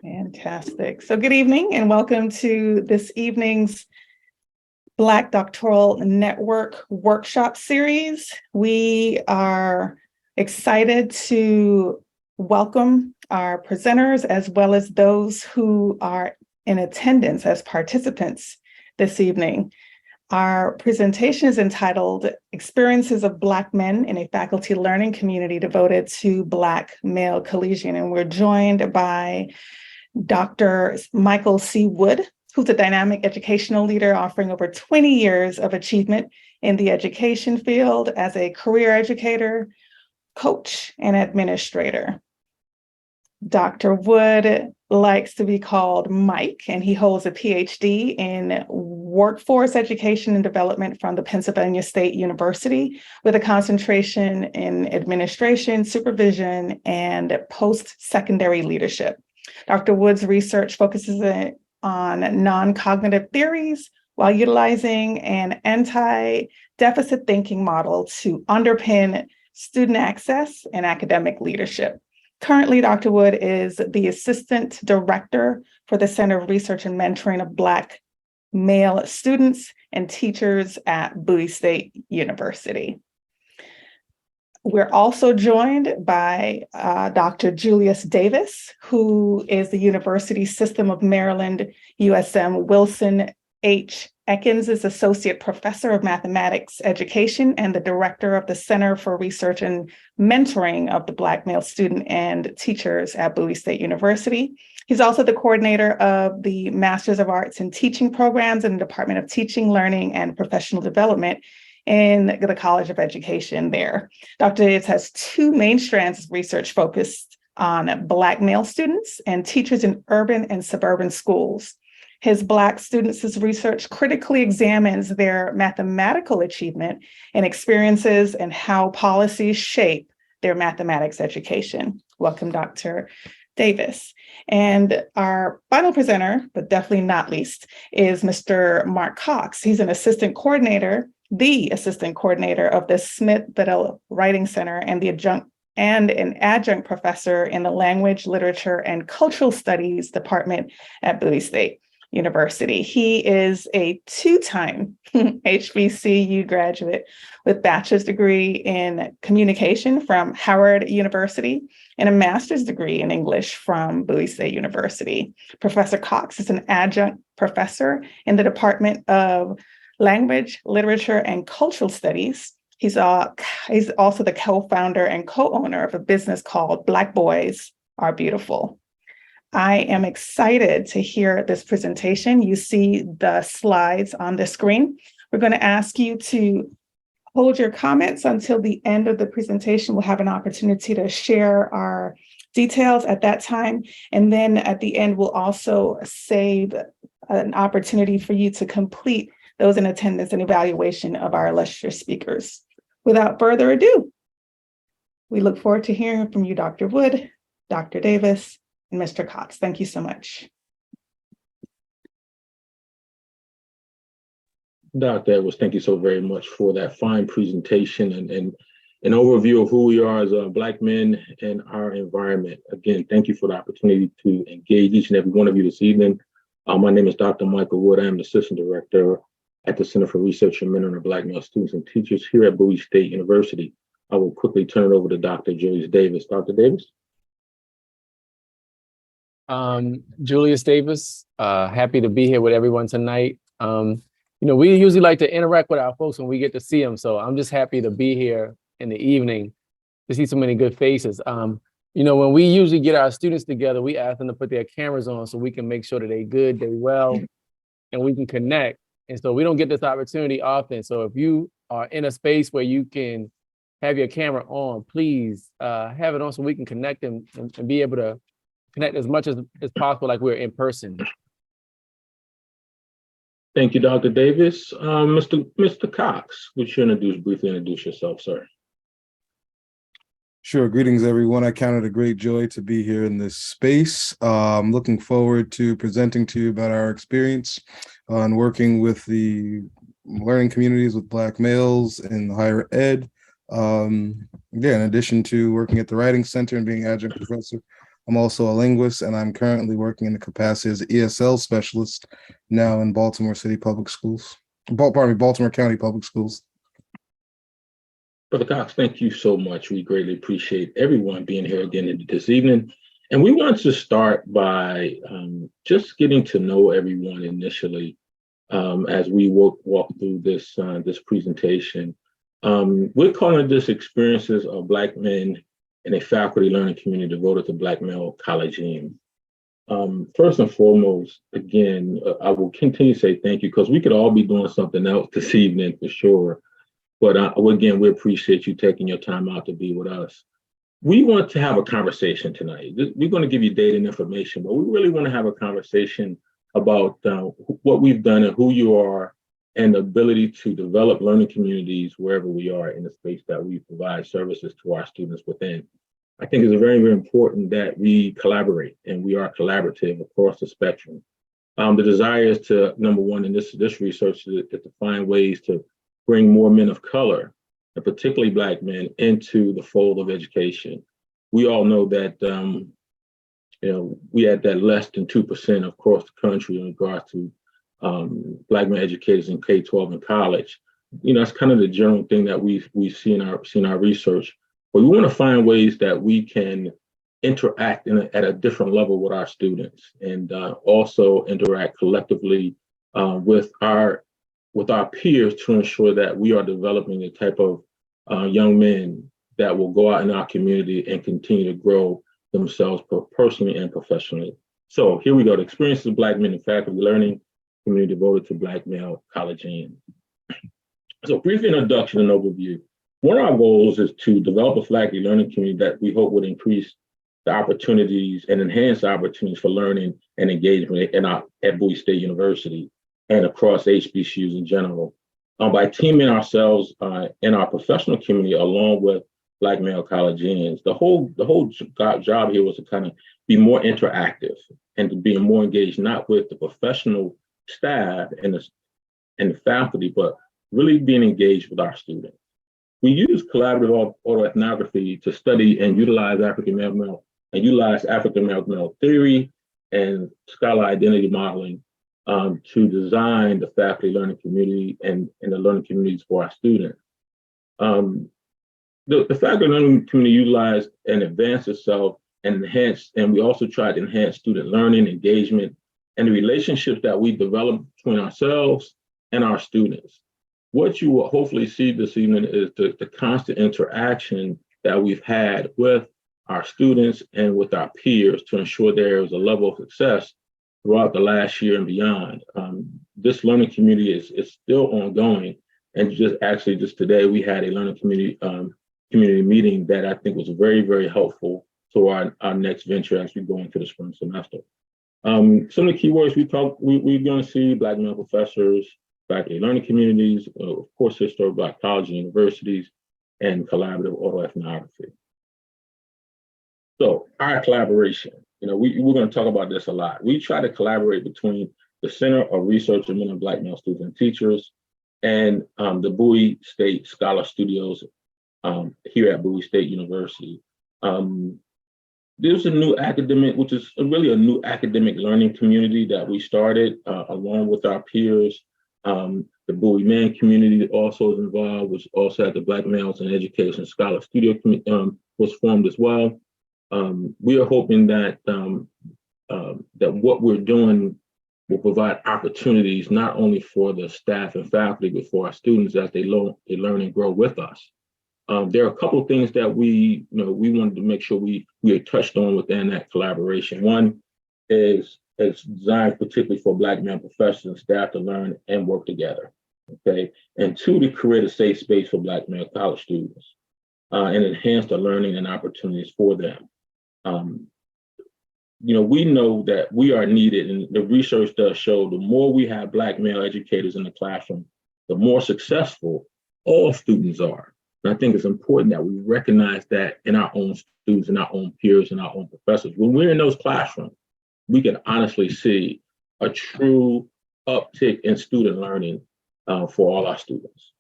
Fantastic. So good evening and welcome to this evening's Black Doctoral Network workshop series. We are excited to welcome our presenters as well as those who are in attendance as participants this evening. Our presentation is entitled Experiences of Black Men in a Faculty Learning Community Devoted to Black Male Collegian. And we're joined by Dr. Michael C. Wood, who's a dynamic educational leader offering over 20 years of achievement in the education field as a career educator, coach, and administrator. Dr. Wood likes to be called Mike, and he holds a PhD in workforce education and development from the Pennsylvania State University with a concentration in administration, supervision, and post-secondary leadership. Dr. Wood's research focuses on non-cognitive theories while utilizing an anti-deficit thinking model to underpin student access and academic leadership. Currently, Dr. Wood is the Assistant Director for the Center of Research and Mentoring of Black Male Students and Teachers at Bowie State University. We're also joined by Dr. Julius Davis, who is the University System of Maryland USM Wilson H. Ekins' Associate Professor of Mathematics Education and the Director of the Center for Research and Mentoring of the Black Male Student and Teachers at Bowie State University. He's also the coordinator of the Masters of Arts in Teaching programs in the Department of Teaching, Learning, and Professional Development in the College of Education there. Dr. Davis has two main strands of research focused on Black male students and teachers in urban and suburban schools. His Black students' research critically examines their mathematical achievement and experiences and how policies shape their mathematics education. Welcome, Dr. Davis. And our final presenter, but definitely not least, is Mr. Mark Cox. He's the assistant coordinator of the Smith-Bedell Writing Center and an adjunct professor in the Language, Literature, and Cultural Studies Department at Bowie State University. He is a two-time HBCU graduate with bachelor's degree in communication from Howard University and a master's degree in English from Bowie State University. Professor Cox is an adjunct professor in the Department of Language, Literature, and Cultural Studies. He's also the co-founder and co-owner of a business called Black Boys Are Beautiful. I am excited to hear this presentation. You see the slides on the screen. We're going to ask you to hold your comments until the end of the presentation. We'll have an opportunity to share our details at that time. And then at the end, we'll also save an opportunity for you to complete those in attendance and evaluation of our illustrious speakers. Without further ado, we look forward to hearing from you, Dr. Wood, Dr. Davis, and Mr. Cox. Thank you so much. Dr. Edwards, thank you so very much for that fine presentation and an overview of who we are as Black men in our environment. Again, thank you for the opportunity to engage each and every one of you this evening. My name is Dr. Michael Wood. I am the Assistant Director at the Center for Research and Mentoring of Black Male Students and Teachers here at Bowie State University. I will quickly turn it over to Dr. Julius Davis. Dr. Davis? Julius Davis, happy to be here with everyone tonight. We usually like to interact with our folks when we get to see them, so I'm just happy to be here in the evening to see so many good faces. When we usually get our students together, we ask them to put their cameras on so we can make sure that they're good, they're well, and we can connect. And so we don't get this opportunity often. So if you are in a space where you can have your camera on, please have it on so we can connect and be able to connect as much as possible like we're in person. Thank you, Dr. Davis. Mr. Cox, would you briefly introduce yourself, sir? Sure. Greetings, everyone. I count it a great joy to be here in this space. I'm looking forward to presenting to you about our experience on working with the learning communities with Black males in higher ed. In addition to working at the Writing Center and being adjunct professor, I'm also a linguist, and I'm currently working in the capacity as an ESL specialist now in Baltimore City Public Schools. Baltimore County Public Schools. Brother Cox, thank you so much. We greatly appreciate everyone being here again this evening. And we want to start by just getting to know everyone initially as we walk through this presentation. We're calling this Experiences of Black Men in a Faculty Learning Community Devoted to Black Male Collegians. First and foremost, again, I will continue to say thank you, because we could all be doing something else this evening for sure. But again, we appreciate you taking your time out to be with us. We want to have a conversation tonight. We're going to give you data and information, but we really want to have a conversation about what we've done and who you are, and the ability to develop learning communities wherever we are in the space that we provide services to our students within. I think it's very, very important that we collaborate, and we are collaborative across the spectrum. The desire is to, number one, in this research, is to find ways to bring more men of color, and particularly Black men, into the fold of education. We all know that we had that less than 2% across the country in regards to Black men educators in K-12 and college. That's kind of the general thing that we see in our research. But we want to find ways that we can interact at a different level with our students, and also interact collectively with our peers to ensure that we are developing the type of young men that will go out in our community and continue to grow themselves personally and professionally. So here we go, the Experiences of Black Men in Faculty Learning Community Devoted to Black Male Collegians. So brief introduction and overview. One of our goals is to develop a faculty learning community that we hope would increase the opportunities and enhance the opportunities for learning and engagement at Bowie State University and across HBCUs in general. By teaming ourselves in our professional community along with Black male collegians, the whole job here was to kind of be more interactive and to be more engaged, not with the professional staff and the faculty, but really being engaged with our students. We use collaborative autoethnography to study and utilize African male theory and scholar identity modeling to design the faculty learning community and the learning communities for our students. The faculty learning community utilized and advanced itself and enhanced, and we also tried to enhance student learning, engagement, and the relationships that we developed between ourselves and our students. What you will hopefully see this evening is the constant interaction that we've had with our students and with our peers to ensure there is a level of success throughout the last year and beyond. This learning community is still ongoing, and just today we had a learning community meeting that I think was very, very helpful to our next venture as we go into the spring semester. Some of the keywords we're going to see: Black male professors, faculty learning communities, of course, historic Black colleges and universities, and collaborative autoethnography. So our collaboration, we're going to talk about this a lot. We try to collaborate between the Center of Research and Men and Black Male Students and Teachers and the Bowie State Scholar Studios here at Bowie State University. There's a new academic, which is really a new academic learning community that we started along with our peers. The Bowie Man community also is involved, which also had the Black Males in Education Scholar Studio was formed as well. We are hoping that that what we're doing will provide opportunities not only for the staff and faculty, but for our students as they learn and grow with us. There are a couple of things that we wanted to make sure we touched on within that collaboration. One is designed particularly for Black male professors and staff to learn and work together. Okay, and two, to create a safe space for Black male college students and enhance the learning and opportunities for them. We know that we are needed, and the research does show the more we have Black male educators in the classroom, the more successful all students are. And I think it's important that we recognize that in our own students, in our own peers, and our own professors. When we're in those classrooms, we can honestly see a true uptick in student learning for all our students.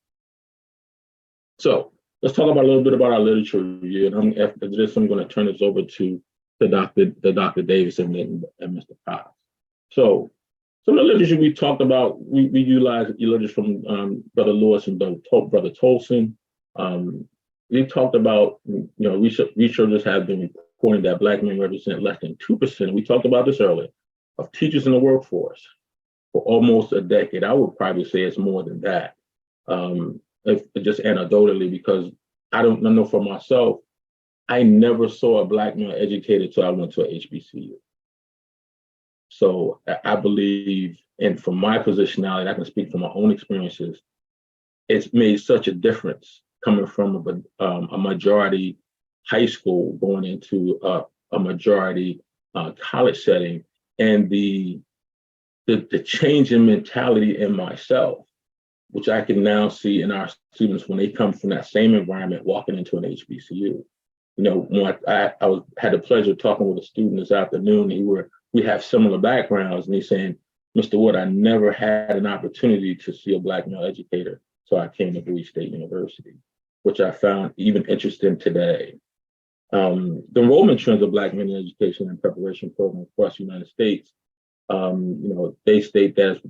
So let's talk about a little bit about our literature review. And after this, I'm going to turn this over to Dr. Davis and Mr. Cox. So some of the literature we talked about, we utilized literature from Brother Lewis and Brother Tolson. We talked about, researchers have been reporting that Black men represent less than 2%. We talked about this earlier, of teachers in the workforce for almost a decade. I would probably say it's more than that. If just anecdotally, because I know for myself, I never saw a Black male educated till I went to a HBCU. So I believe, and from my positionality, I can speak from my own experiences, it's made such a difference coming from a majority high school going into a majority college setting, and the change in mentality in myself, which I can now see in our students when they come from that same environment walking into an HBCU. When I had the pleasure of talking with a student this afternoon, we have similar backgrounds, and he's saying, Mr. Wood, I never had an opportunity to see a Black male educator, so I came to Bowie State University, which I found even interesting today. The enrollment trends of Black men in education and preparation programs across the United States, they state that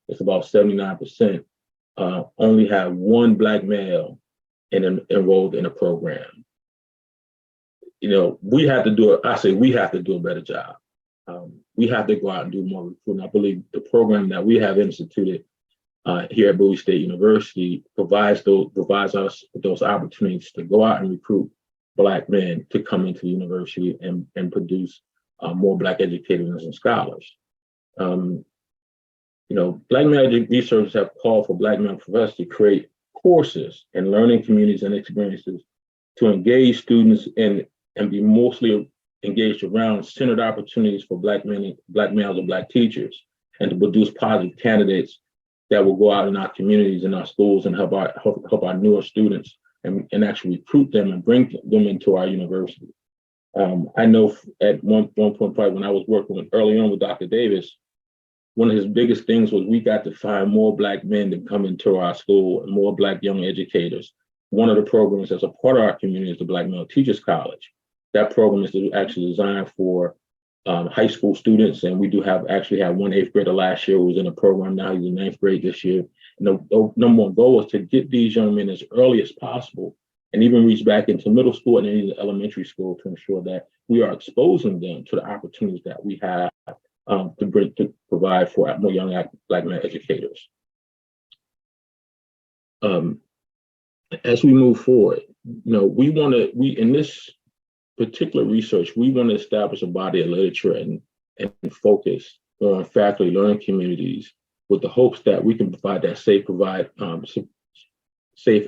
it's about 79% only have one Black male enrolled in a program. We have to do a better job. We have to go out and do more recruiting. I believe the program that we have instituted here at Bowie State University provides us with those opportunities to go out and recruit Black men to come into the university and produce more Black educators and scholars. Black male researchers have called for Black male professors to create courses and learning communities and experiences to engage students and be mostly engaged around centered opportunities for Black men, Black males, and Black teachers, and to produce positive candidates that will go out in our communities and our schools and help our newer students and actually recruit them and bring them into our university. I know at one point, probably when I was working early on with Dr. Davis, one of his biggest things was we got to find more Black men to come into our school and more Black young educators. One of the programs that's a part of our community is the Black Male Teachers College. That program is actually designed for high school students, and we do have one 8th grader last year who was in the program. Now he's in 9th grade this year. And the number one goal is to get these young men as early as possible and even reach back into middle school and into elementary school to ensure that we are exposing them to the opportunities that we have to provide for more young Black male educators. As we move forward, we in this particular research, we want to establish a body of literature and focus on faculty learning communities with the hopes that we can provide that safe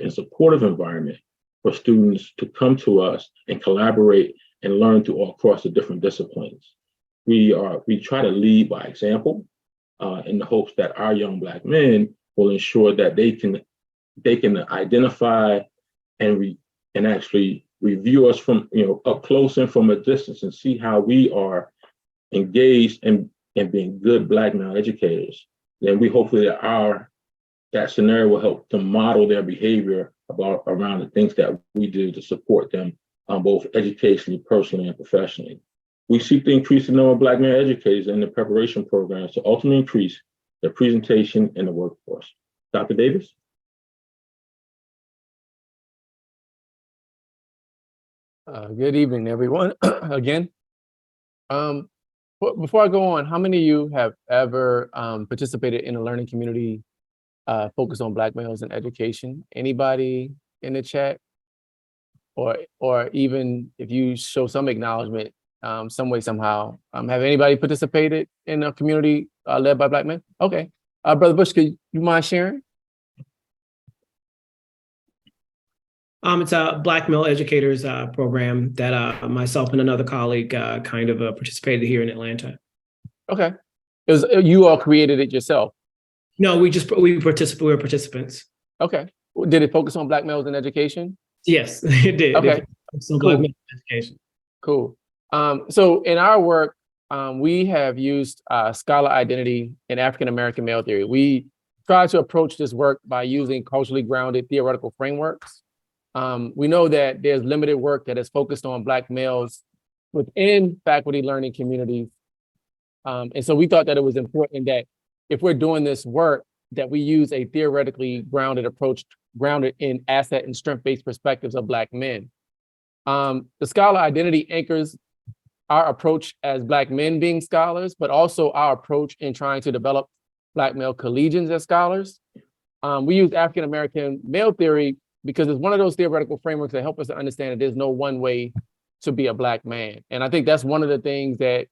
and supportive environment for students to come to us and collaborate and learn across the different disciplines. We try to lead by example in the hopes that our young Black men will ensure that they can identify and actually review us from up close and from a distance and see how we are engaged in being good Black male educators. Then we hopefully that scenario will help to model their behavior around the things that we do to support them both educationally, personally, and professionally. We seek to increase the number of Black male educators in the preparation programs to ultimately increase their presentation in the workforce. Dr. Davis? Good evening, everyone. Again, before I go on, how many of you have ever participated in a learning community focused on Black males in education? Anybody in the chat? Or even if you show some acknowledgement, some way, somehow, have anybody participated in a community led by Black men? Okay. Brother Bush, could you mind sharing? It's a Black male educators program that myself and another colleague participated here in Atlanta. Okay. You all created it yourself? No, we were participants. Okay. Did it focus on Black males in education? Yes, it did. Okay. Cool. Black male education. Cool. So in our work, we have used scholar identity and African-American male theory. We try to approach this work by using culturally grounded theoretical frameworks. We know that there's limited work that is focused on Black males within faculty learning communities. And so we thought that it was important that if we're doing this work, that we use a theoretically grounded approach, grounded in asset and strength-based perspectives of Black men. The scholar identity anchors our approach as Black men being scholars, but also our approach in trying to develop Black male collegians as scholars. We use African-American male theory because it's one of those theoretical frameworks that help us to understand that there's no one way to be a Black man. And I think that's one of the things that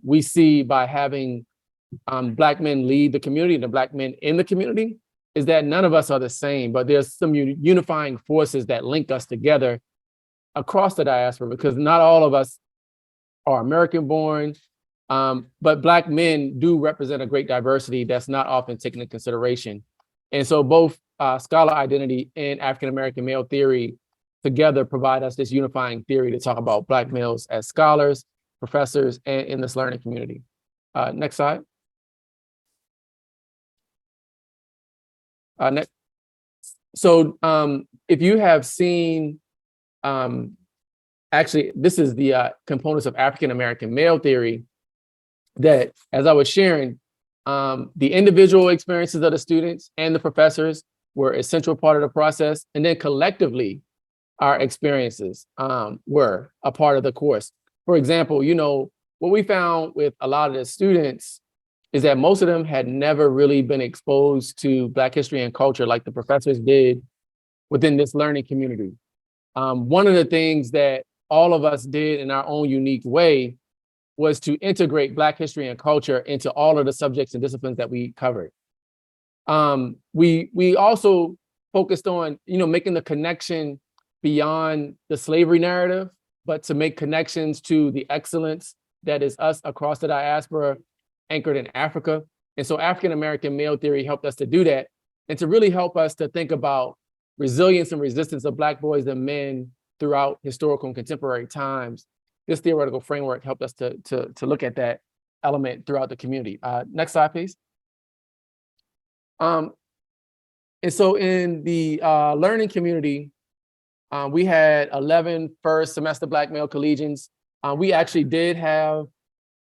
we see by having Black men lead the community and the Black men in the community, is that none of us are the same, but there's some unifying forces that link us together across the diaspora, because not all of us are American born, but Black men do represent a great diversity that's not often taken into consideration. And so both scholar identity and African-American male theory together provide us this unifying theory to talk about Black males as scholars, professors, and in this learning community. Next slide. Next. So if you have seen, actually, this is the components of African-American male theory that, as I was sharing, the individual experiences of the students and the professors were a central part of the process. And then collectively, our experiences were a part of the course. For example, what we found with a lot of the students is that most of them had never really been exposed to Black history and culture like the professors did within this learning community. One of the things that all of us did in our own unique way was to integrate Black history and culture into all of the subjects and disciplines that we covered. We also focused on, making the connection beyond the slavery narrative, but to make connections to the excellence that is us across the diaspora, anchored in Africa. And so African-American male theory helped us to do that and to really help us to think about resilience and resistance of Black boys and men throughout historical and contemporary times. This theoretical framework helped us to look at that element throughout the community. Next slide, please. And so in the learning community, we had 11 first semester Black male collegians. We actually did have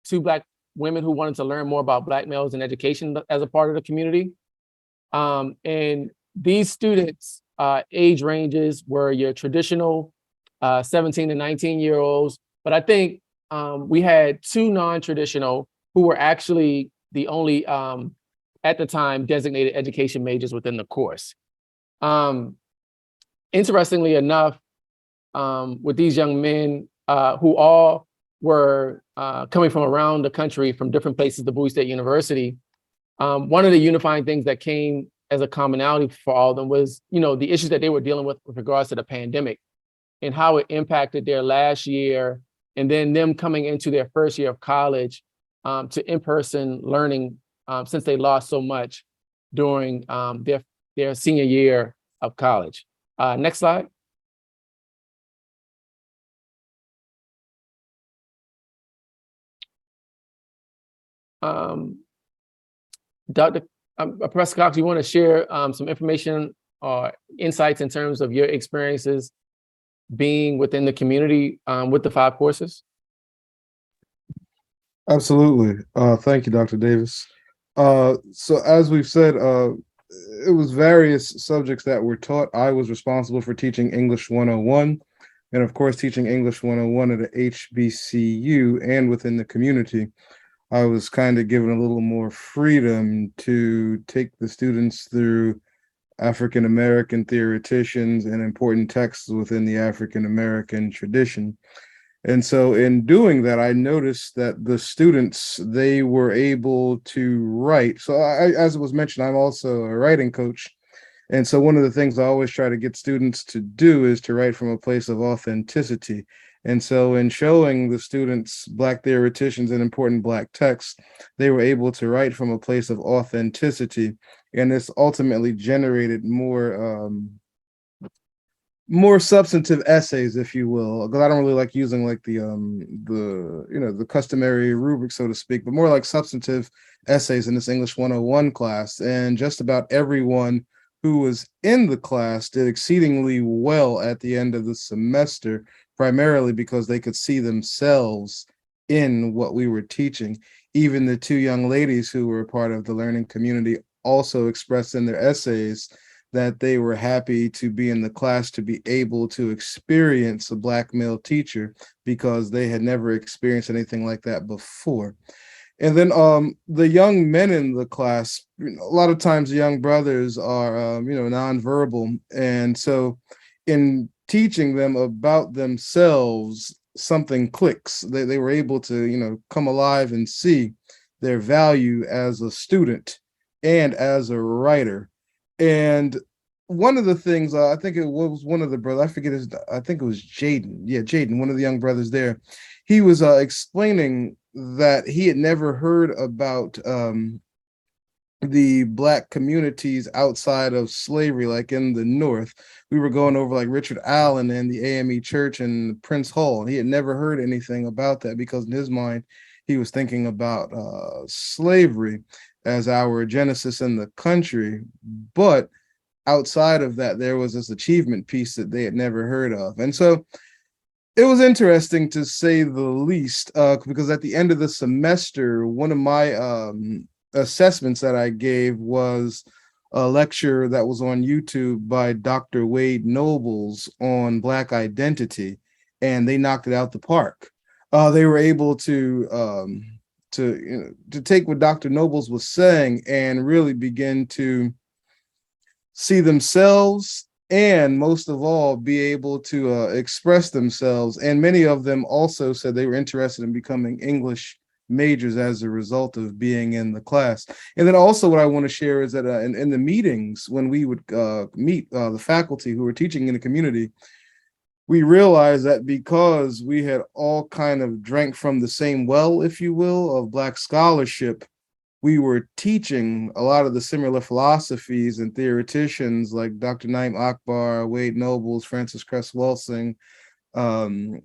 2 Black women who wanted to learn more about Black males in education as a part of the community. And these students' age ranges were your traditional 17 to 19-year-olds. But I think we had 2 non-traditional who were actually the only, at the time, designated education majors within the course. Interestingly enough, with these young men who all were coming from around the country from different places to Bowie State University, one of the unifying things that came as a commonality for all of them was, the issues that they were dealing with regards to the pandemic and how it impacted their last year, and then them coming into their first year of college to in-person learning since they lost so much during their senior year of college. Next slide. Dr. Professor Cox, you want to share some information or insights in terms of your experiences being within the community with the 5 courses? Absolutely. Thank you, Dr. Davis. So as we've said, it was various subjects that were taught. I was responsible for teaching English 101, and of course, teaching English 101 at a HBCU and within the community. I was kind of given a little more freedom to take the students through African-American theoreticians and important texts within the African-American tradition. And so in doing that, I noticed that the students, they were able to write. So as it was mentioned, I'm also a writing coach. And so one of the things I always try to get students to do is to write from a place of authenticity. And so in showing the students Black theoreticians and important Black texts, they were able to write from a place of authenticity. And this ultimately generated more substantive essays, if you will, because I don't really like using like the customary rubric, so to speak, but more like substantive essays in this English 101 class. And just about everyone who was in the class did exceedingly well at the end of the semester primarily because they could see themselves in what we were teaching. Even the two young ladies who were part of the learning community also expressed in their essays that they were happy to be in the class to be able to experience a Black male teacher because they had never experienced anything like that before. And then the young men in the class, a lot of times the young brothers are, nonverbal. And so in teaching them about themselves, something clicks. They were able to, come alive and see their value as a student and as a writer. And one of the things, I think it was one of the brothers, I forget his, I think it was Jaden. Yeah, Jaden, one of the young brothers there. He was explaining that he had never heard about the Black communities outside of slavery, like in the North. We were going over like Richard Allen and the AME Church and Prince Hall. He had never heard anything about that because in his mind, he was thinking about slavery as our genesis in the country. But outside of that, there was this achievement piece that they had never heard of. And so it was interesting to say the least, because at the end of the semester, one of my assessments that I gave was a lecture that was on YouTube by Dr. Wade Nobles on Black identity, and they knocked it out the park. They were able to take what Dr. Nobles was saying and really begin to see themselves and most of all be able to express themselves. And many of them also said they were interested in becoming English majors as a result of being in the class. And then also what I want to share is that in the meetings, when we would meet the faculty who were teaching in the community, we realized that because we had all kind of drank from the same well, if you will, of Black scholarship, we were teaching a lot of the similar philosophies and theoreticians like Dr. Naim Akbar, Wade Nobles, Francis Cress Welsing, Dr.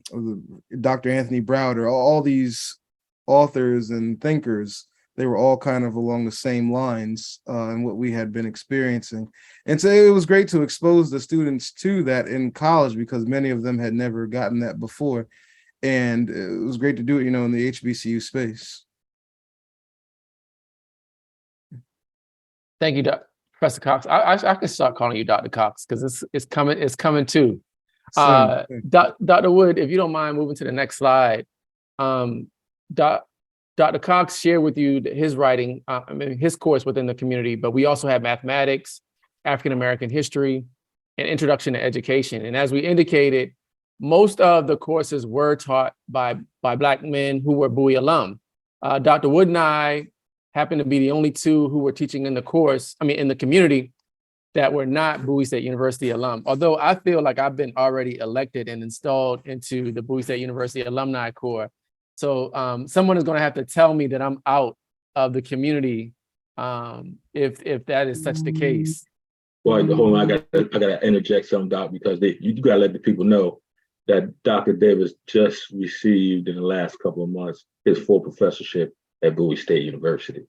Anthony Browder, all these authors and thinkers. They were all kind of along the same lines and what we had been experiencing. And so it was great to expose the students to that in college because many of them had never gotten that before. And it was great to do it, in the HBCU space. Thank you, Professor Cox. I can start calling you Dr. Cox because it's coming too. Dr. Wood, if you don't mind moving to the next slide. Dr. Cox shared with you his writing, his course within the community, but we also have mathematics, African-American history, and introduction to education. And as we indicated, most of the courses were taught by Black men who were Bowie alum. Dr. Wood and I happened to be the only two who were teaching in the course, in the community that were not Bowie State University alum. Although I feel like I've been already elected and installed into the Bowie State University Alumni Corps. So someone is going to have to tell me that I'm out of the community if that is such the case. Well, hold on, I gotta interject something, Doc, because you gotta let the people know that Dr. Davis just received in the last couple of months his full professorship at Bowie State University.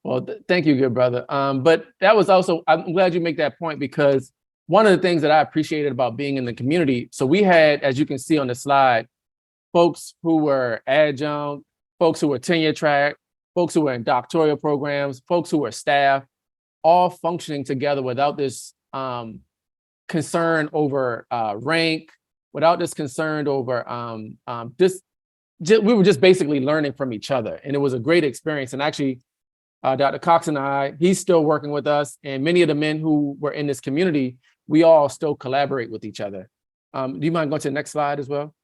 Well, thank you, good brother. But that was also, I'm glad you make that point because one of the things that I appreciated about being in the community, so we had, as you can see on the slide, folks who were adjunct, folks who were tenure track, folks who were in doctoral programs, folks who were staff, all functioning together without this concern over rank, without this concern over we were just basically learning from each other. And it was a great experience. And actually, Dr. Cox and I, he's still working with us. And many of the men who were in this community, we all still collaborate with each other. Do you mind going to the next slide as well?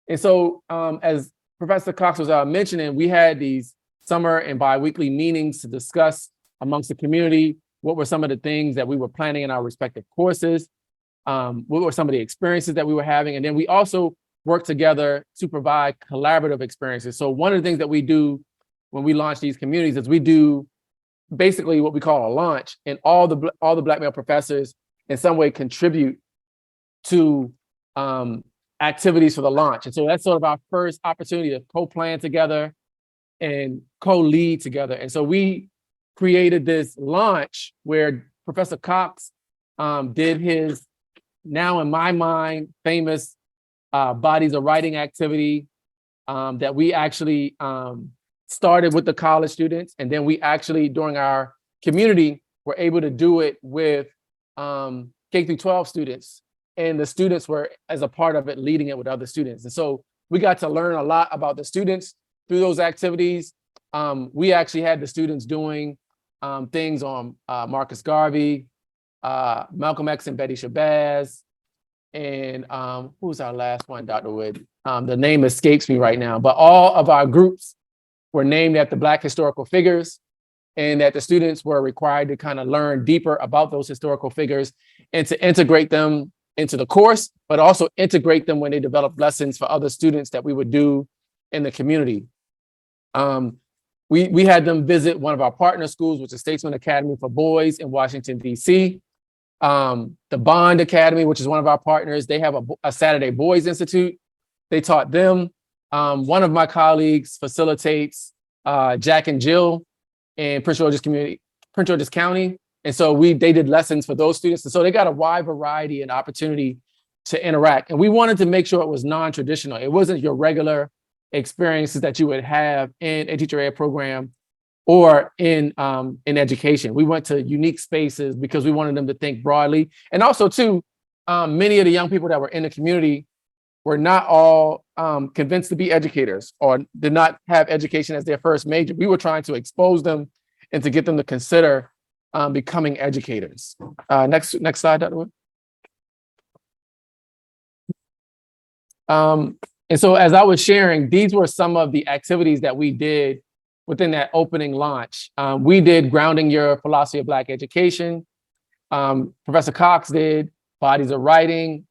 And so as Professor Cox was mentioning, we had these summer and biweekly meetings to discuss amongst the community what were some of the things that we were planning in our respective courses, what were some of the experiences that we were having. And then we also work together to provide collaborative experiences. So one of the things that we do when we launch these communities is we do basically what we call a launch, and all the Black male professors in some way contribute to activities for the launch. And so that's sort of our first opportunity to co-plan together and co-lead together. And so we created this launch where Professor Cox did his now in my mind, famous bodies of writing activity that we actually started with the college students. And then we actually, during our community, were able to do it with K through 12 students. And the students were, as a part of it, leading it with other students. And so we got to learn a lot about the students through those activities. We actually had the students doing things on Marcus Garvey, Malcolm X and Betty Shabazz, and who was our last one, Dr. Wood? The name escapes me right now, but all of our groups were named after Black historical figures, and that the students were required to kind of learn deeper about those historical figures and to integrate them into the course, but also integrate them when they develop lessons for other students that we would do in the community. We had them visit one of our partner schools, which is Statesman Academy for Boys in Washington, D.C. The Bond Academy, which is one of our partners, they have a Saturday Boys Institute. They taught them. One of my colleagues facilitates Jack and Jill in Prince George's County. And so they did lessons for those students. And so they got a wide variety and opportunity to interact. And we wanted to make sure it was non-traditional. It wasn't your regular experiences that you would have in a teacher ed program or in education. We went to unique spaces because we wanted them to think broadly. And also too, many of the young people that were in the community were not all convinced to be educators or did not have education as their first major. We were trying to expose them and to get them to consider becoming educators. Next slide, Dr. Wood. And so as I was sharing, these were some of the activities that we did within that opening launch. We did Grounding Your Philosophy of Black Education. Professor Cox did Bodies of Writing,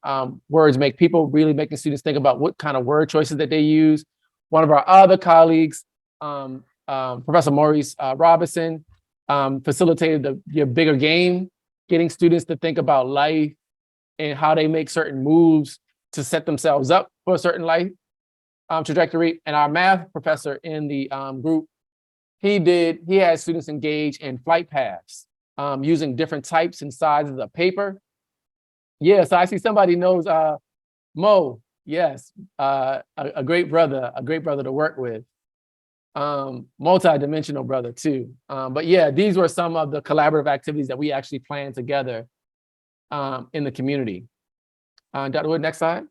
Words Make People, really making students think about what kind of word choices that they use. One of our other colleagues, Professor Maurice Robinson, facilitated Your Bigger Game, getting students to think about life and how they make certain moves to set themselves up for a certain life trajectory. And our math professor in the group, he had students engage in flight paths using different types and sizes of paper. Yeah, so I see somebody knows Mo. Yes, a great brother to work with. Multi-dimensional brother too. But yeah, these were some of the collaborative activities that we actually planned together in the community. Dr. Wood, next slide.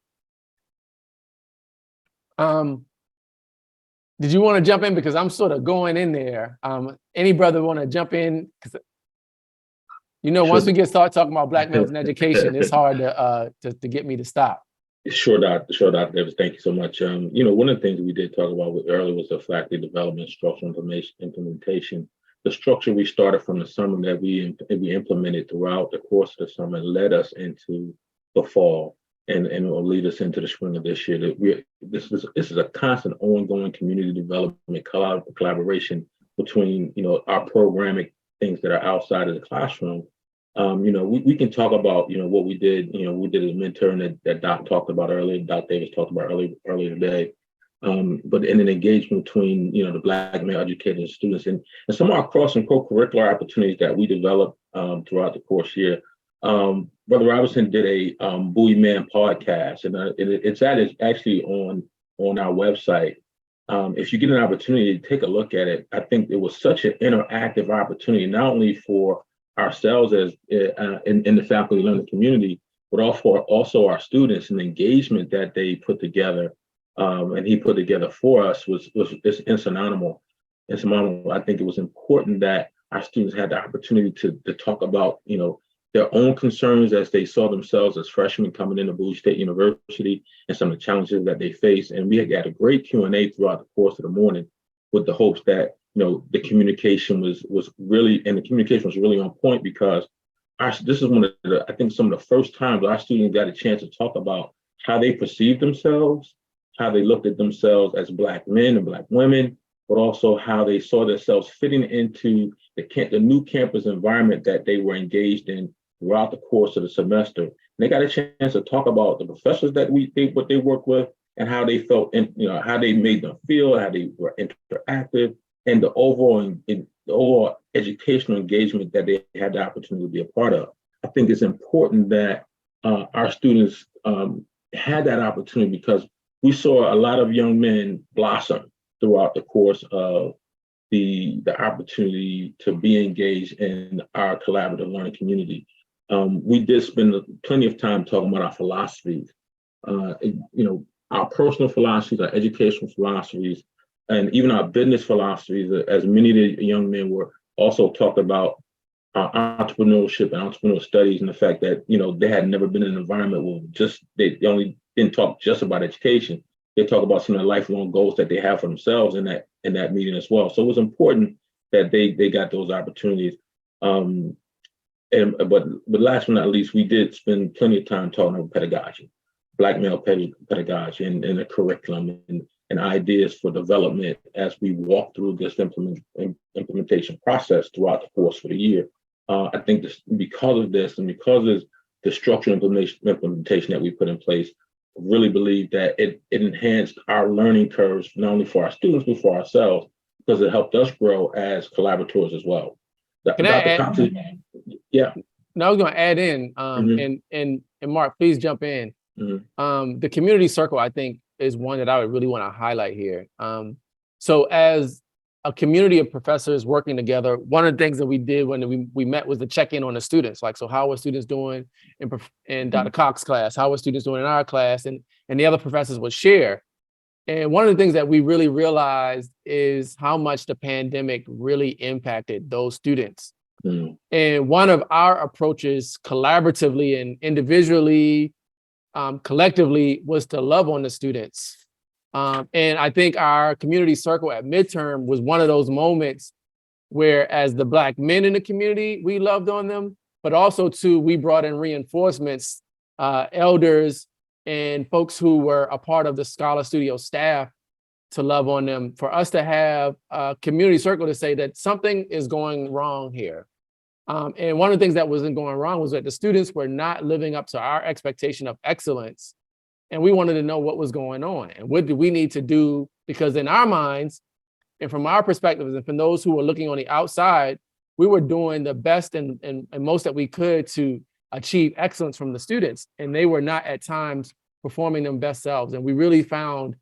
Did you want to jump in? Because I'm sort of going in there. Any brother want to jump in? Because once we start talking about Black males in education, it's hard to get me to stop. Sure, Dr. Davis. Thank you so much. One of the things we did talk about earlier was the faculty development, structural implementation. The structure we started from the summer that we implemented throughout the course of the summer led us into the fall and will lead us into the spring of this year. This is a constant, ongoing community development collaboration between our programming things that are outside of the classroom. We can talk about what we did. We did a mentoring that Doc talked about earlier. Doc Davis talked about earlier today. But in an engagement between the Black male educators and students, and some of our cross and co-curricular opportunities that we developed throughout the course year. Brother Robinson did a Bowie Man podcast, and it's actually on our website. If you get an opportunity to take a look at it, I think it was such an interactive opportunity, not only for ourselves as in the faculty learning community, but also our students, and the engagement that they put together and he put together for us was insurmountable. I think it was important that our students had the opportunity to talk about their own concerns as they saw themselves as freshmen coming into Bowie State University and some of the challenges that they face. And we had got a great Q&A throughout the course of the morning with the hopes that the communication was really on point, because this is one of some of the first times our students got a chance to talk about how they perceived themselves, how they looked at themselves as Black men and Black women, but also how they saw themselves fitting into the new campus environment that they were engaged in throughout the course of the semester. And they got a chance to talk about the professors that what they work with, and how they felt, and how they made them feel, how they were interactive, and the overall educational engagement that they had the opportunity to be a part of. I think it's important that our students had that opportunity because we saw a lot of young men blossom throughout the course of the opportunity to be engaged in our collaborative learning community. We did spend plenty of time talking about our philosophies, our personal philosophies, our educational philosophies, and even our business philosophies, as many of the young men were also talked about entrepreneurship and entrepreneurial studies, and the fact that they had never been in an environment where they only didn't talk just about education. They talk about some of the lifelong goals that they have for themselves in that meeting as well. So it was important that they got those opportunities. But last but not least, we did spend plenty of time talking about pedagogy, Black male pedagogy, and the curriculum and ideas for development as we walk through this implementation process throughout the course of the year. I think because of this and because of the structural implementation that we put in place, really believe that it enhanced our learning curves, not only for our students, but for ourselves, because it helped us grow as collaborators as well. Can I add? Yeah. No, I was going to add in, and Mark, please jump in. The community circle, I think, is one that I would really want to highlight here. So as a community of professors working together, one of the things that we did when we met was to check in on the students. Like, so how are students doing in Dr. Cox's class? How are students doing in our class? And the other professors would share. And one of the things that we really realized is how much the pandemic really impacted those students. And one of our approaches collaboratively and individually, collectively, was to love on the students. And I think our community circle at midterm was one of those moments where, as the Black men in the community, we loved on them, but also too, we brought in reinforcements, elders and folks who were a part of the Scholar Studio staff to love on them, for us to have a community circle to say that something is going wrong here. And one of the things that wasn't going wrong was that the students were not living up to our expectation of excellence. And we wanted to know what was going on and what do we need to do, because in our minds and from our perspectives and from those who were looking on the outside, we were doing the best and most that we could to achieve excellence from the students. And they were not at times performing their best selves. And we really found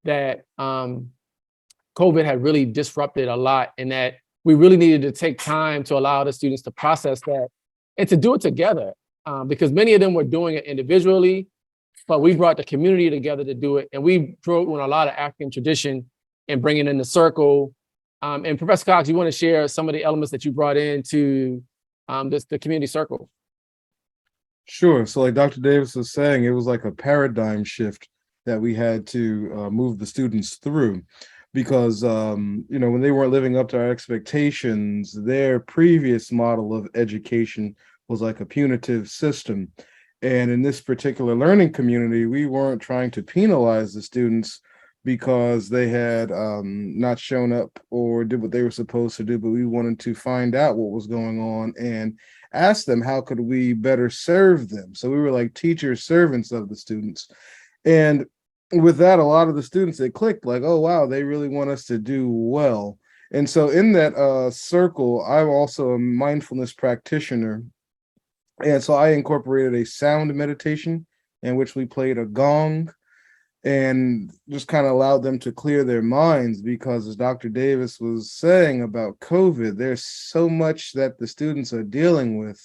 that COVID had really disrupted a lot, and that we really needed to take time to allow the students to process that and to do it together, because many of them were doing it individually, but we brought the community together to do it. And we drew on a lot of African tradition and bringing in the circle. And Professor Cox, you want to share some of the elements that you brought into the community circle? Sure. So like Dr. Davis was saying, it was like a paradigm shift that we had to move the students through, because when they weren't living up to our expectations, their previous model of education was like a punitive system. And in this particular learning community, we weren't trying to penalize the students because they had not shown up or did what they were supposed to do, but we wanted to find out what was going on and ask them, how could we better serve them? So we were like teachers, servants of the students. And with that, a lot of the students, it clicked like, oh, wow, they really want us to do well. And so in that circle, I'm also a mindfulness practitioner. And so I incorporated a sound meditation in which we played a gong and just kind of allowed them to clear their minds, because as Dr. Davis was saying about COVID, there's so much that the students are dealing with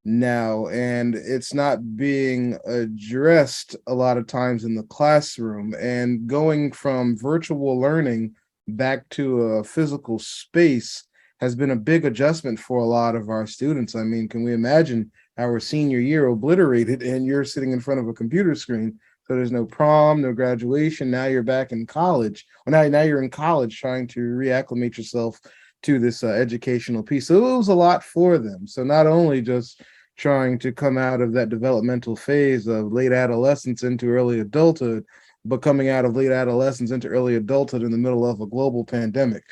now, and it's not being addressed a lot of times in the classroom. And going from virtual learning back to a physical space has been a big adjustment for a lot of our students. I mean, can we imagine our senior year obliterated and you're sitting in front of a computer screen? So there's no prom, no graduation. Now you're back in college. Well, now you're in college trying to reacclimate yourself to this educational piece. So it was a lot for them. So not only just trying to come out of that developmental phase of late adolescence into early adulthood, but coming out of late adolescence into early adulthood in the middle of a global pandemic.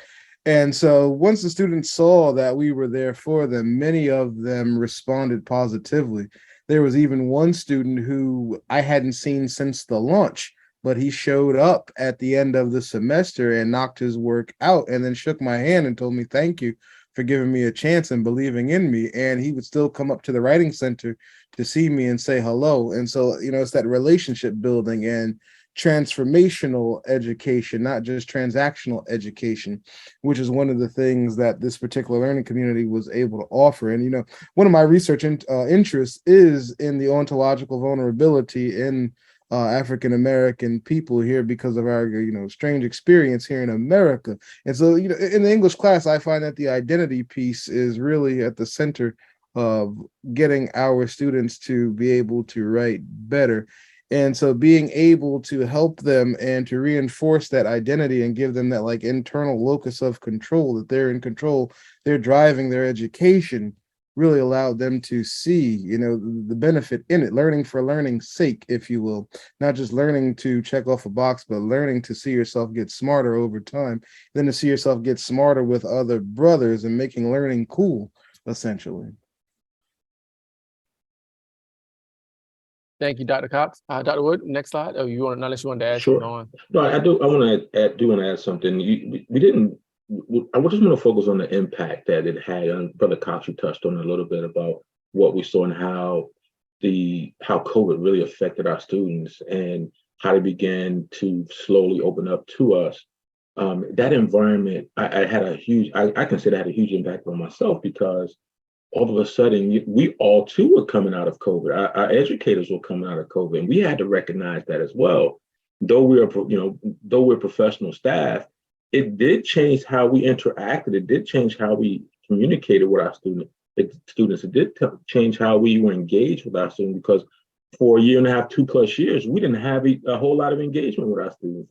And so once the students saw that we were there for them, many of them responded positively. There was even one student who I hadn't seen since the launch, but he showed up at the end of the semester and knocked his work out and then shook my hand and told me thank you for giving me a chance and believing in me. And he would still come up to the writing center to see me and say hello. And so, you know, it's that relationship building and transformational education, not just transactional education, which is one of the things that this particular learning community was able to offer. And, you know, one of my research interests is in the ontological vulnerability in African-American people here because of our, you know, strange experience here in America. And so, you know, in the English class, I find that the identity piece is really at the center of getting our students to be able to write better. And so being able to help them and to reinforce that identity and give them that like internal locus of control, that they're in control, they're driving their education, really allowed them to see, you know, the benefit in it, learning for learning's sake, if you will, not just learning to check off a box, but learning to see yourself get smarter over time, then to see yourself get smarter with other brothers and making learning cool, essentially. Thank you, Dr. Cox. Dr. Wood, next slide. Oh, you want, unless you wanted to add Sure. something on. No, I do. I want to add something. We didn't. I just want to focus on the impact that it had. And Brother Cox, you touched on a little bit about what we saw and how COVID really affected our students and how they began to slowly open up to us. That environment, I had a huge. I consider that had a huge impact on myself because all of a sudden, we all too were coming out of COVID. Our educators were coming out of COVID, and we had to recognize that as well. Though we're professional staff, it did change how we interacted. It did change how we communicated with our students. It did change how we were engaged with our students because for a year and a half, 2+ years, we didn't have a whole lot of engagement with our students.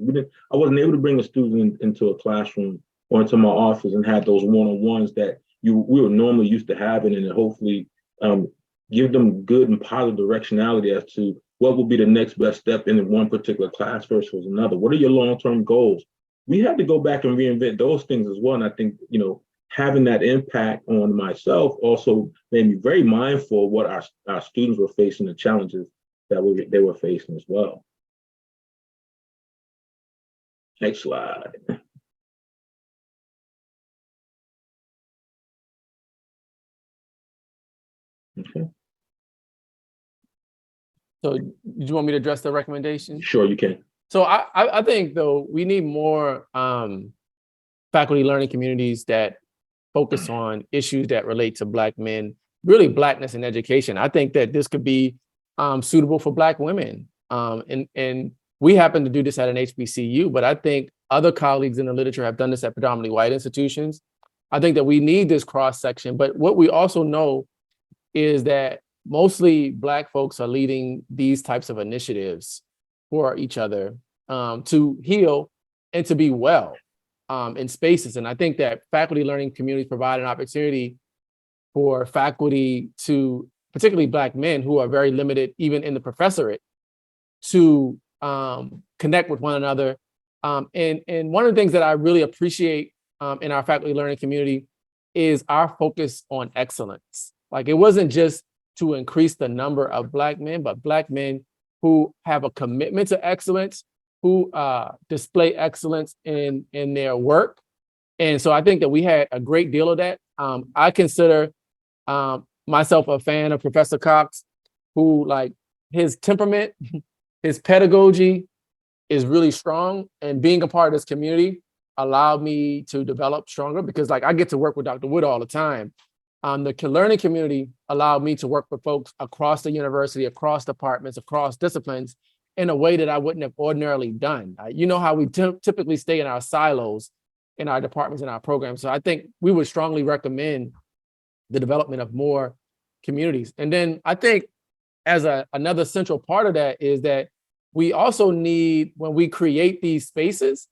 I wasn't able to bring a student into a classroom or into my office and have those one-on-ones that we were normally used to having, and hopefully give them good and positive directionality as to what will be the next best step in one particular class versus another. What are your long-term goals? We had to go back and reinvent those things as well. And I think, you know, having that impact on myself also made me very mindful of what our students were facing, the challenges that they were facing as well. Next slide. Okay. So do you want me to address the recommendation? Sure, you can. So I think though we need more faculty learning communities that focus on issues that relate to Black men, really Blackness in education. I think that this could be suitable for Black women. And we happen to do this at an HBCU, but I think other colleagues in the literature have done this at predominantly white institutions. I think that we need this cross section, but what we also know is that mostly Black folks are leading these types of initiatives for each other to heal and to be well in spaces. And I think that faculty learning communities provide an opportunity for faculty to, particularly Black men who are very limited even in the professorate, to connect with one another. And one of the things that I really appreciate in our faculty learning community is our focus on excellence. Like, it wasn't just to increase the number of Black men, but Black men who have a commitment to excellence, who display excellence in their work. And so I think that we had a great deal of that. I consider myself a fan of Professor Cox, who, like, his temperament, his pedagogy is really strong, and being a part of this community allowed me to develop stronger because, like, I get to work with Dr. Wood all the time. The learning community allowed me to work with folks across the university, across departments, across disciplines in a way that I wouldn't have ordinarily done. You know how we typically stay in our silos in our departments and our programs. So I think we would strongly recommend the development of more communities. And then I think as another central part of that is that we also need, when we create these spaces,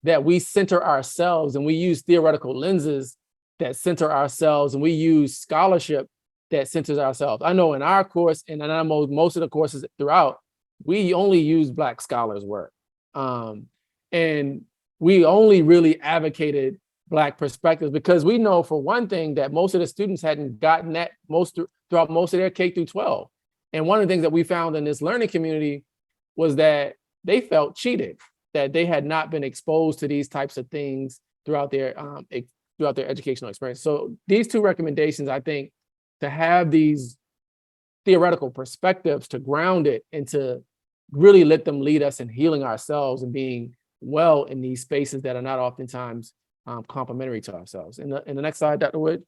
that we center ourselves and we use theoretical lenses that center ourselves, and we use scholarship that centers ourselves. I know in our course, and I know most of the courses throughout, we only use Black scholars' work. And we only really advocated Black perspectives because we know, for one thing, that most of the students hadn't gotten that throughout most of their K through 12. And one of the things that we found in this learning community was that they felt cheated, that they had not been exposed to these types of things throughout their throughout their educational experience. So these two recommendations, I think, to have these theoretical perspectives to ground it and to really let them lead us in healing ourselves and being well in these spaces that are not oftentimes complementary to ourselves. In the next slide, Dr. Wood.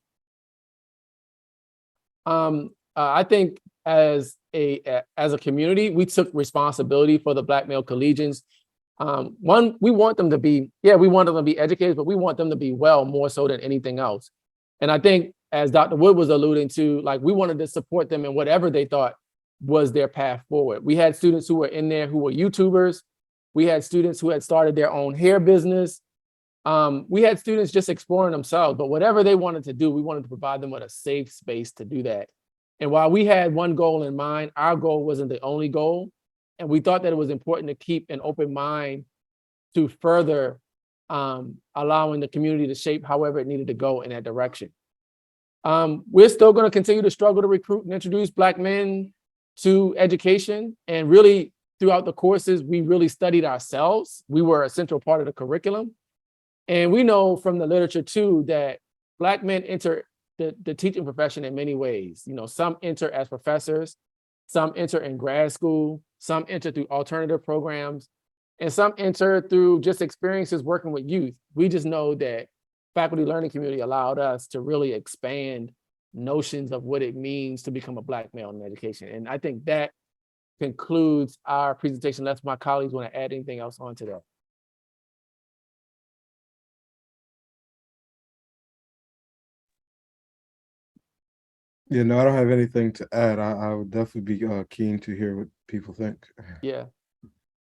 I think as a community, we took responsibility for the Black male collegians. One, we want them to be educated, but we want them to be well more so than anything else. And I think, as Dr. Wood was alluding to, like, we wanted to support them in whatever they thought was their path forward. We had students who were in there who were YouTubers. We had students who had started their own hair business. We had students just exploring themselves, but whatever they wanted to do, we wanted to provide them with a safe space to do that. And while we had one goal in mind, our goal wasn't the only goal. And we thought that it was important to keep an open mind to further allowing the community to shape however it needed to go in that direction. We're still going to continue to struggle to recruit and introduce Black men to education. And really, throughout the courses, we really studied ourselves. We were a central part of the curriculum. And we know from the literature, too, that Black men enter the teaching profession in many ways. You know, some enter as professors, some enter in grad school, some enter through alternative programs, and some enter through just experiences working with youth. We just know that faculty learning community allowed us to really expand notions of what it means to become a Black male in education. And I think that concludes our presentation, unless my colleagues want to add anything else onto that. Yeah, no, I don't have anything to add. I would definitely be keen to hear what people think. Yeah.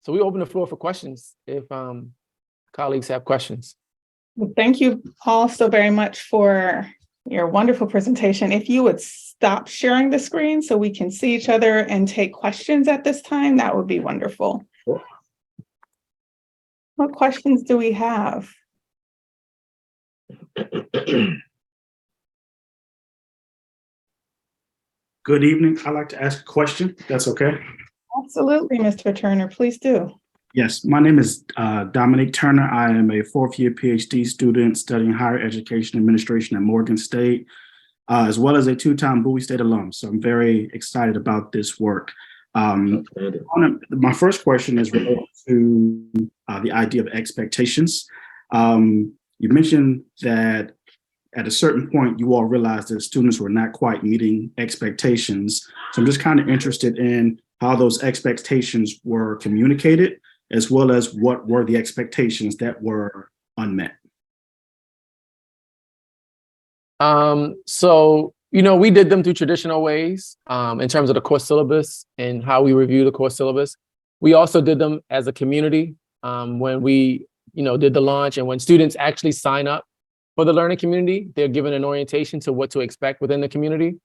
So we open the floor for questions if colleagues have questions. Well, thank you all so very much for your wonderful presentation. If you would stop sharing the screen so we can see each other and take questions at this time, that would be wonderful. Sure. What questions do we have? Good evening. I'd like to ask a question, if that's okay. Absolutely, Mr. Turner, please do. Yes, my name is Dominique Turner. I am a fourth-year PhD student studying higher education administration at Morgan State, as well as a two-time Bowie State alum. So I'm very excited about this work. My first question is related to the idea of expectations. You mentioned that at a certain point, you all realized that students were not quite meeting expectations. So I'm just kind of interested in how those expectations were communicated, as well as what were the expectations that were unmet. So, you know, we did them through traditional ways in terms of the course syllabus and how we review the course syllabus. We also did them as a community when we, did the launch, and when students actually sign up for the learning community, they're given an orientation to what to expect within the community.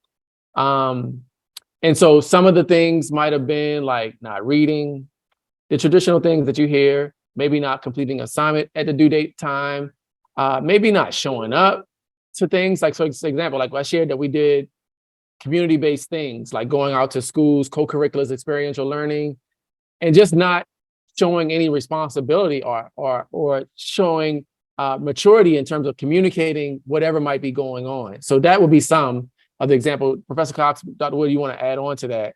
And so some of the things might have been like not reading, the traditional things that you hear, maybe not completing assignment at the due date time, maybe not showing up to things. Like, so for example, like I shared that we did community-based things like going out to schools, co-curriculars, experiential learning, and just not showing any responsibility or showing maturity in terms of communicating whatever might be going on. So that would be some of the example. Professor Cox, Dr. Wood, you want to add on to that?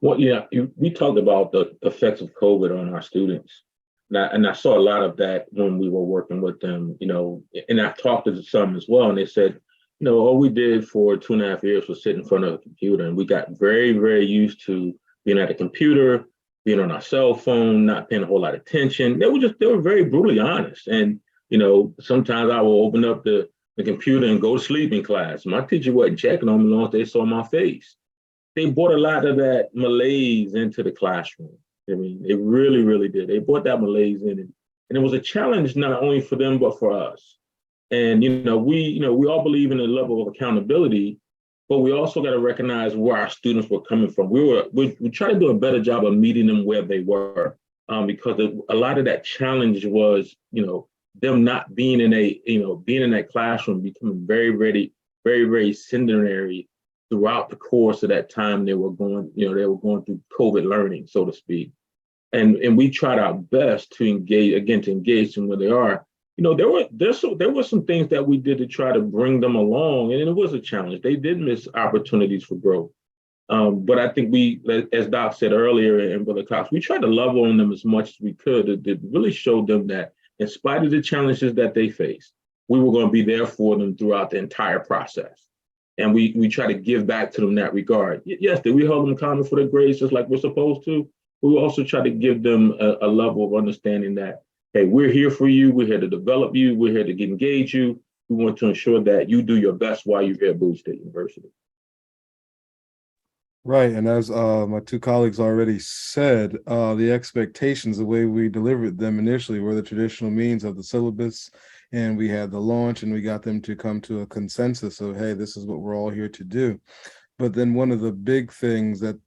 Well, yeah, we talked about the effects of COVID on our students. And I saw a lot of that when we were working with them, and I've talked to some as well, and they said, all we did for 2.5 years was sit in front of a computer, and we got very, very used to being at a computer, being on our cell phone, not paying a whole lot of attention. They were very brutally honest. And, sometimes I will open up the computer and go to sleep in class. My teacher wasn't checking on me as long as they saw my face. They brought a lot of that malaise into the classroom. I mean, it really, really did. They brought that malaise in, and it was a challenge not only for them but for us. And we all believe in a level of accountability, but we also got to recognize where our students were coming from. We try to do a better job of meeting them where they were, because a lot of that challenge was, them not being in that classroom, becoming very, very, very, very sedentary throughout the course of that time they were going through COVID learning, so to speak. And we tried our best to engage them where they are, there were some things that we did to try to bring them along, and it was a challenge. They did miss opportunities for growth. But I think as Doc said earlier, and Brother Cox, we tried to love on them as much as we could to really show them that in spite of the challenges that they faced, we were going to be there for them throughout the entire process. And we try to give back to them in that regard. Yes, did we hold them accountable for their grades just like we're supposed to? We also try to give them a level of understanding that, hey, we're here for you. We're here to develop you. We're here to engage you. We want to ensure that you do your best while you're here at Bowie State University. Right. And as my two colleagues already said, the expectations, the way we delivered them initially were the traditional means of the syllabus. And we had the launch and we got them to come to a consensus of, hey, this is what we're all here to do. But then one of the big things that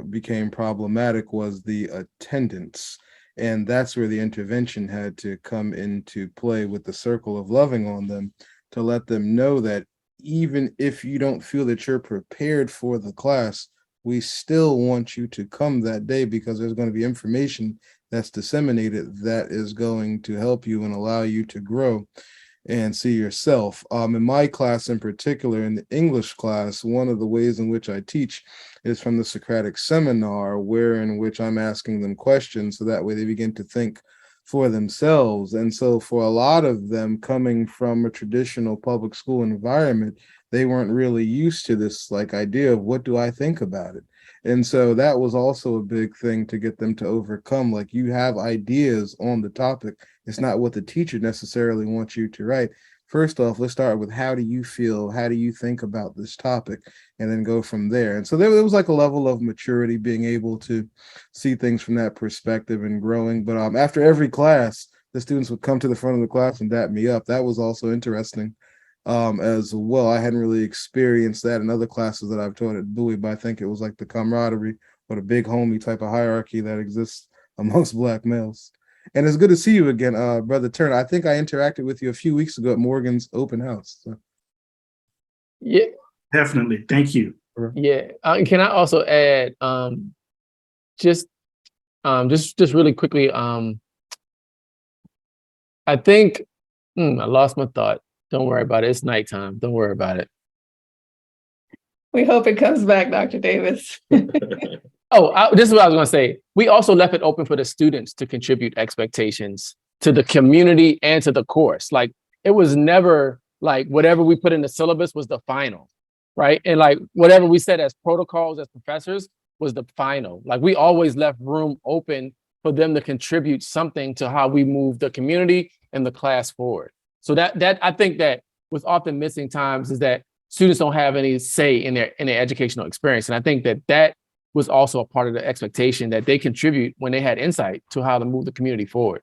became problematic was the attendance. And that's where the intervention had to come into play with the circle of loving on them to let them know that even if you don't feel that you're prepared for the class, we still want you to come that day because there's going to be information that's disseminated that is going to help you and allow you to grow and see yourself. In my class in particular, in the English class, one of the ways in which I teach is from the Socratic seminar, in which I'm asking them questions so that way they begin to think for themselves. And so for a lot of them coming from a traditional public school environment, they weren't really used to this idea of what do I think about it? And so that was also a big thing to get them to overcome. You have ideas on the topic. It's not what the teacher necessarily wants you to write. First off, let's start with how do you feel? How do you think about this topic? And then go from there. And so there was a level of maturity, being able to see things from that perspective and growing. But after every class, the students would come to the front of the class and dap me up. That was also interesting as well. I hadn't really experienced that in other classes that I've taught at Bowie, but I think it was the camaraderie or the big homie type of hierarchy that exists amongst Black males. And it's good to see you again, Brother Turner. I think I interacted with you a few weeks ago at Morgan's open house. So. Yeah, Definitely. Thank you. yeah. Can I also add, just really quickly, I think I lost my thought. Don't worry about it. It's nighttime. Don't worry about it. We hope it comes back, Dr. Davis. This is what I was going to say. We also left it open for the students to contribute expectations to the community and to the course. It was never whatever we put in the syllabus was the final, right? And whatever we said as protocols as professors was the final. We always left room open for them to contribute something to how we move the community and the class forward. So that I think that what's often missing times is that students don't have any say in their educational experience. And I think that was also a part of the expectation that they contribute when they had insight to how to move the community forward.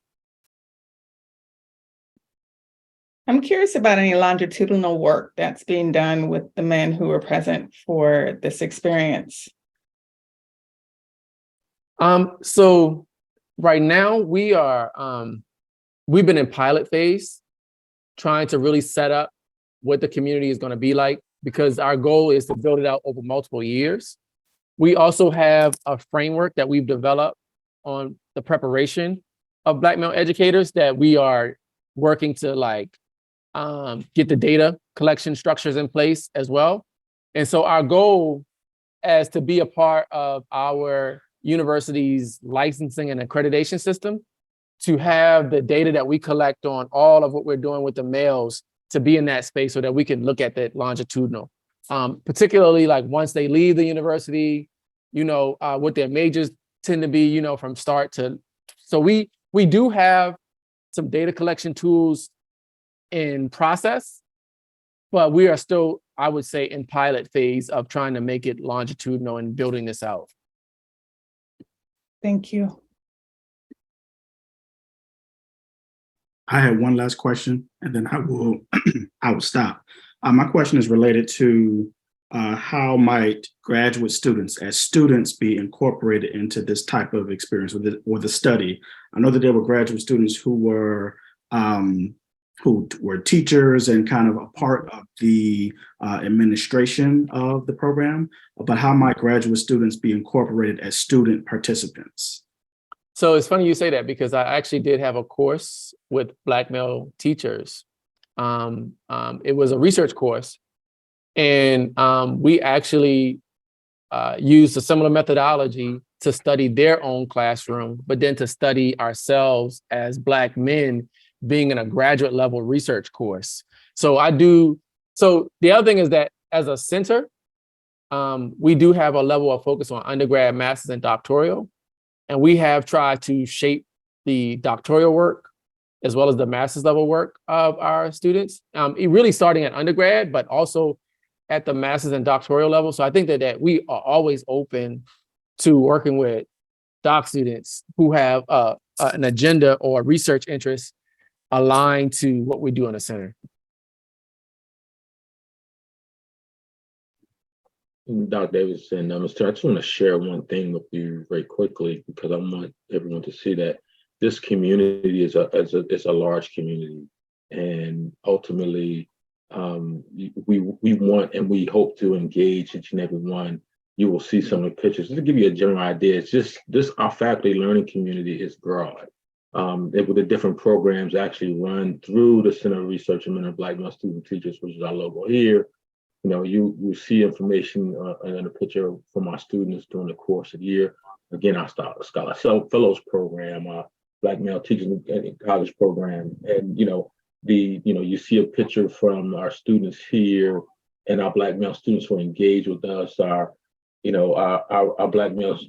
I'm curious about any longitudinal work that's being done with the men who were present for this experience. So right now we've been in pilot phase, trying to really set up what the community is going to be like, because our goal is to build it out over multiple years. We also have a framework that we've developed on the preparation of Black male educators that we are working to get the data collection structures in place as well. And so our goal as to be a part of our university's licensing and accreditation system, to have the data that we collect on all of what we're doing with the males to be in that space so that we can look at that longitudinal, particularly once they leave the university, what their majors tend to be, from start to. So we do have some data collection tools in process, but we are still, I would say, in pilot phase of trying to make it longitudinal and building this out. Thank you. I had one last question, and then I will stop. My question is related to how might graduate students, as students, be incorporated into this type of experience with the study? I know that there were graduate students who were teachers and kind of a part of the administration of the program, but how might graduate students be incorporated as student participants? So it's funny you say that because I actually did have a course with Black male teachers. It was a research course, and we actually used a similar methodology to study their own classroom, but then to study ourselves as Black men being in a graduate level research course. So the other thing is that as a center, we do have a level of focus on undergrad, master's, and doctoral. And we have tried to shape the doctoral work as well as the master's level work of our students, really starting at undergrad, but also at the master's and doctoral level. So I think that we are always open to working with doc students who have an agenda or research interest aligned to what we do in the center. Dr. Davis and Mr. I just want to share one thing with you very quickly because I want everyone to see that this community is a large community, and ultimately we want and we hope to engage each and every one. You will see some of the pictures. Just to give you a general idea, it's just our faculty learning community is broad. With the different programs actually run through the Center of Research and Mentoring of Black Male Student Teachers, which is our logo here. You know, you see information in a picture from our students during the course of the year. Again, our Scholar Fellows program, our Black Male Teachers in College program, and you see a picture from our students here and our Black male students who engage with us. Our Black males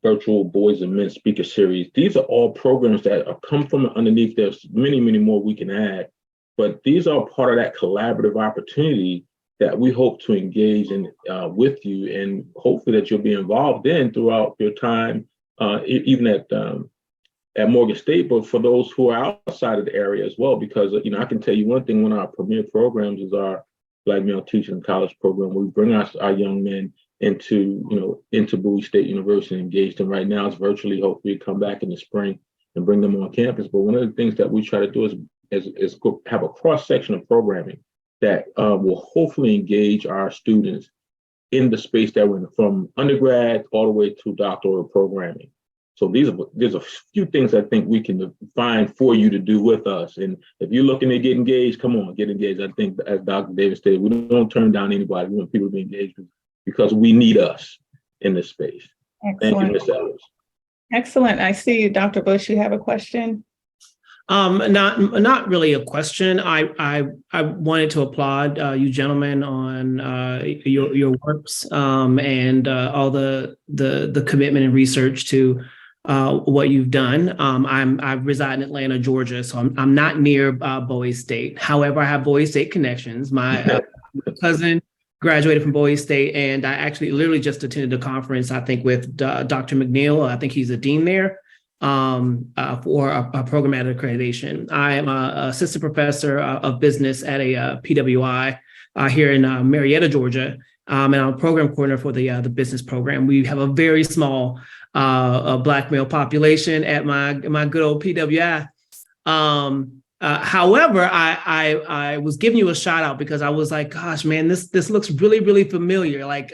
virtual Boys and Men speaker series. These are all programs that are come from underneath. There's many, many more we can add, but these are part of that collaborative opportunity that we hope to engage in with you, and hopefully that you'll be involved in throughout your time, even at Morgan State, but for those who are outside of the area as well, because I can tell you one thing: one of our premier programs is our Black Male Teaching College program. We bring our young men into Bowie State University, engaged them. Right now it's virtually. Hopefully come back in the spring and bring them on campus. But one of the things that we try to do is have a cross section of programming that will hopefully engage our students in the space that we're in, from undergrad all the way to doctoral programming. So there's a few things I think we can find for you to do with us. And if you're looking to get engaged, come on, get engaged. I think, as Dr. Davis stated, we don't turn down anybody. We want people to be engaged because we need us in this space. Excellent. Thank you, Ms. Ellis. Excellent. I see you, Dr. Bush, you have a question. Not really a question. I wanted to applaud you gentlemen on your works and all the commitment and research to what you've done. I reside in Atlanta, Georgia, so I'm not near Bowie State. However, I have Bowie State connections. My cousin graduated from Bowie State, and I actually literally just attended a conference, I think, with Dr. McNeil. I think he's a dean there. For a programmatic accreditation. I am an assistant professor of business at a PWI here in Marietta, Georgia, and I'm a program coordinator for the business program. We have a very small Black male population at my good old PWI. However, I was giving you a shout out because I was like, gosh, man, this looks really, really familiar. Like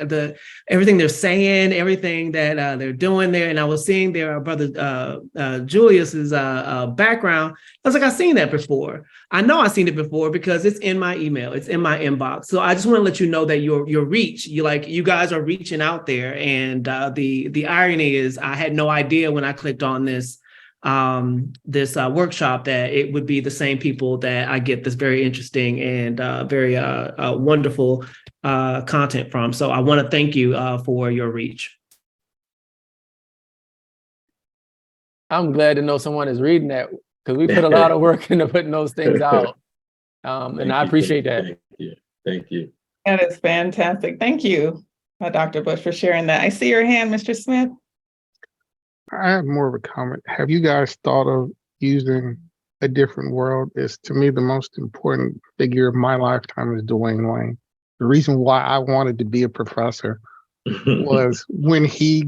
everything they're saying, everything that they're doing there. And I was seeing their brother Julius's background. I was like, I've seen that before. I know I've seen it before because it's in my email, it's in my inbox. So I just want to let you know that your reach, you guys are reaching out there. And the irony is, I had no idea when I clicked on this workshop that it would be the same people that I get this very interesting and very wonderful content from. So I want to thank you for your reach. I'm glad to know someone is reading that because we put a lot of work into putting those things out. And I appreciate that. Thank you. That is fantastic. Thank you, Dr. Bush, for sharing that. I see your hand, Mr. Smith. I have more of a comment. Have you guys thought of using a different world? Is, to me, the most important figure of my lifetime is Dwayne Wayne. The reason why I wanted to be a professor was when he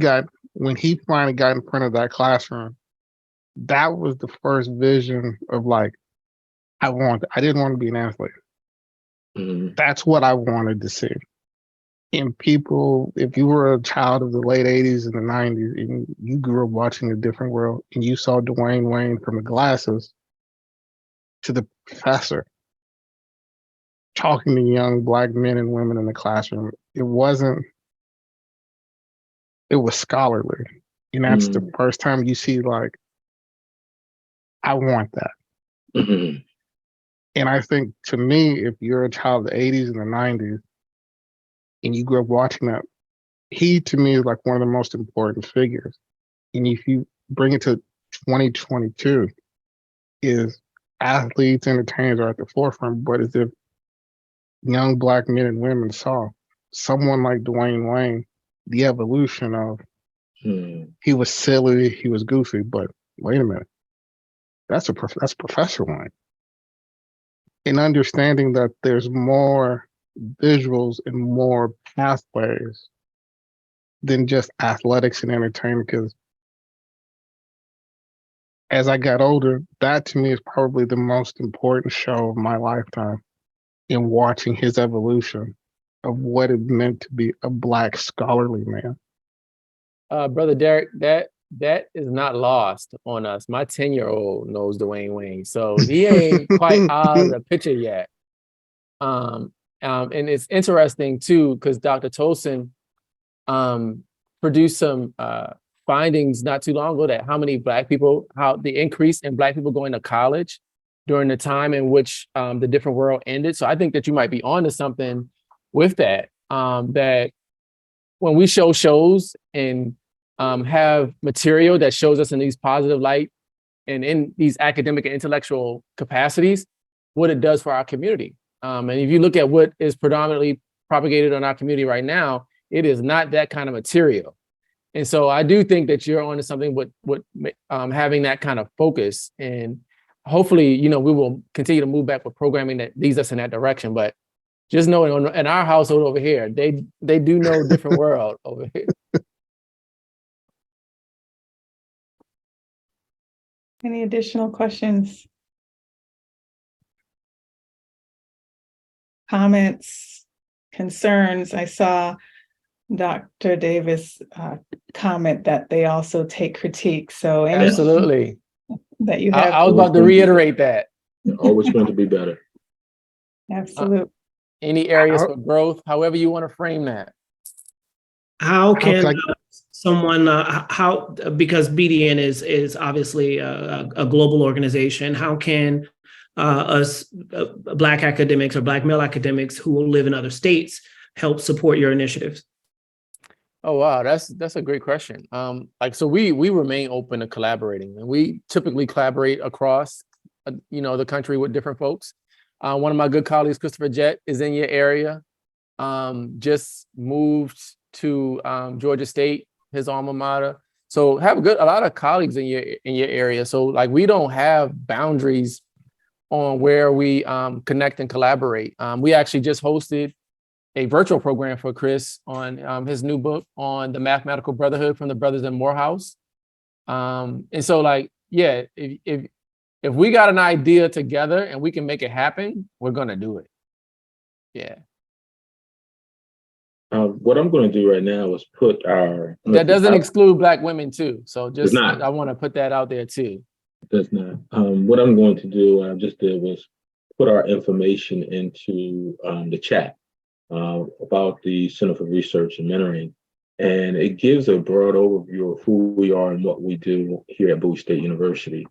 finally got in front of that classroom, that was the first vision of like, I didn't want to be an athlete. That's what I wanted to see. And people, if you were a child of the late 80s and the 90s and you grew up watching A Different World and you saw Dwayne Wayne from the glasses to the professor talking to young Black men and women in the classroom, it was scholarly. And that's the first time you see, like, I want that. Mm-hmm. And I think, to me, if you're a child of the 80s and the 90s and you grew up watching that, he, to me, is like one of the most important figures. And if you bring it to 2022, is athletes, entertainers are at the forefront, but as if young Black men and women saw someone like Dwayne Wayne, the evolution of he was silly, he was goofy, but wait a minute, that's Professor Wayne. And understanding that there's more visuals and more pathways than just athletics and entertainment, because as I got older, that to me is probably the most important show of my lifetime, in watching his evolution of what it meant to be a Black scholarly man. Brother Derek, that is not lost on us. My 10-year-old knows Dwayne Wayne, so he ain't quite out of the picture yet. And it's interesting too, because Dr. Tolson produced some findings not too long ago that how the increase in Black people going to college during the time in which the different world ended. So I think that you might be onto something with that, that when we show shows and have material that shows us in these positive light and in these academic and intellectual capacities, what it does for our community. And if you look at what is predominantly propagated on our community right now, it is not that kind of material. And so I do think that you're onto something with having that kind of focus. And hopefully, we will continue to move back with programming that leads us in that direction. But just knowing in our household over here, they do know Different World over here. Any additional questions? Comments, concerns? I saw Dr. Davis comment that they also take critique. So Absolutely. That you have. I was about to reiterate that. Always want to be better. Absolutely. Any areas for growth, however you want to frame that. How can someone, because BDN is obviously a global organization, how can us Black academics or Black male academics who live in other states help support your initiatives? Oh, wow, that's a great question. So we remain open to collaborating, and we typically collaborate across, the country with different folks. One of my good colleagues, Christopher Jett, is in your area. Just moved to Georgia State, his alma mater. So have a lot of colleagues in your area. So like we don't have boundaries on where we connect and collaborate. We actually just hosted a virtual program for Chris on his new book on the mathematical brotherhood from the brothers in Morehouse. And so if we got an idea together and we can make it happen, we're gonna do it. Yeah. What I'm going to do right now is put our... That doesn't exclude Black women too. So just, not. I want to put that out there too. It does not. What I'm going to do, what I just did was put our information into the chat about the Center for Research and Mentoring. And it gives a broad overview of who we are and what we do here at Bowie State University.